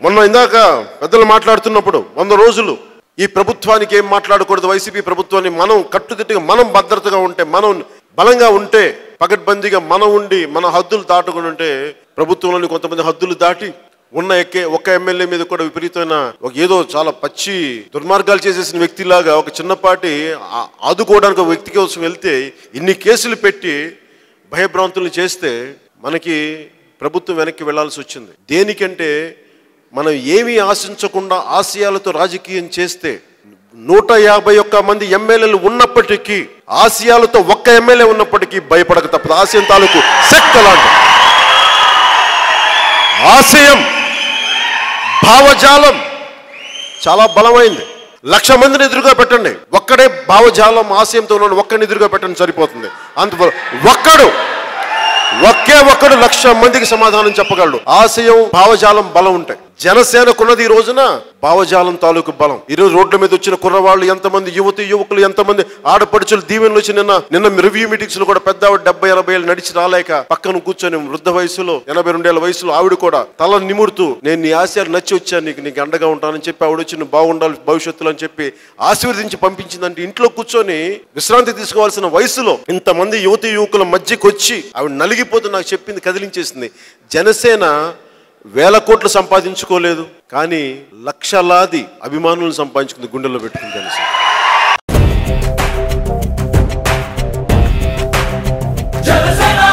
మొన్న ఇందాక పెద్దలు మాట్లాడుతున్నప్పుడు 100 రోజులు ఈ ప్రభుత్వానికి ఏం మాట్లాడకూడదు, వైసీపీ ప్రభుత్వాన్ని మనం కట్టుదిట్టుగా మనం భద్రతగా ఉంటే, మనం బలంగా ఉంటే, పకడ్బందీగా మనం ఉండి మన హద్దులు దాటుకుని ఉంటే, ప్రభుత్వంలోని కొంతమంది హద్దులు దాటి ఉన్న ఒక్క ఎమ్మెల్యే మీద కూడా విపరీతమైన ఏదో చాలా పచ్చి దుర్మార్గాలు చేసేసిన వ్యక్తిలాగా ఒక చిన్నపాటి ఆదుకోవడానికి ఒక వ్యక్తి కోసం వెళ్తే ఇన్ని కేసులు పెట్టి భయభ్రాంతులు చేస్తే మనకి ప్రభుత్వం వెనక్కి వెళ్లాల్సి వచ్చింది. దేనికంటే మనం ఏమీ ఆశించకుండా ఆశయాలతో రాజకీయం చేస్తే 151 మంది ఎమ్మెల్యేలు ఉన్నప్పటికీ, ఆశయాలతో ఒక్క ఎమ్మెల్యే ఉన్నప్పటికీ భయపడక తప్పదు. ఆశయం తాలూకు శక్తి అలాంటి ఆశయం, భావజాలం చాలా బలమైంది. 1,00,000 మందిని ఎదురుగా పెట్టండి, ఒక్కడే భావజాలం ఆశయంతో ఉన్న ఒక్కడిని ఎదురుగా పెట్టండి సరిపోతుంది. అంత ఒకే ఒక్కడు 1,00,000 మందికి సమాధానం చెప్పగలడు. ఆశయం భావజాలం బలం ఉంటాయి. జనసేనకున్నది ఈ రోజున భావజాలం తాలూకు బలం. ఈరోజు రోడ్ల మీద వచ్చిన కుర్రవాళ్ళు ఎంతమంది, యువకులు ఎంతమంది, ఆడపడుచులు దీవెనలు వచ్చి నిన్న రివ్యూ మీటింగ్స్ లో కూడా పెద్ద 70-80 ఏళ్ళు నడిచి రాలేక పక్కన కూర్చొని వృద్ధ వయసులో 82 ఏళ్ల వయసులో ఆవిడ కూడా తల నిమురుతూ నేను నీ ఆశయాలు నచ్చి వచ్చాను, నీకు అండగా ఉంటానని చెప్పి ఆవిడ వచ్చి నువ్వు బాగుండాలి భవిష్యత్తులో అని చెప్పి ఆశీర్వదించి పంపించిందంటే, ఇంట్లో కూర్చొని విశ్రాంతి తీసుకోవాల్సిన వయసులో ఇంతమంది యువకుల మధ్యకి వచ్చి ఆవిడ నలిగిపోతూ నాకు చెప్పింది కదిలించేసింది. జనసేన 1,000 కోట్లు సంపాదించుకోలేదు, కానీ లక్షలాది అభిమానులను సంపాదించుకుంది, గుండెల్లో పెట్టుకుంది జనసేన.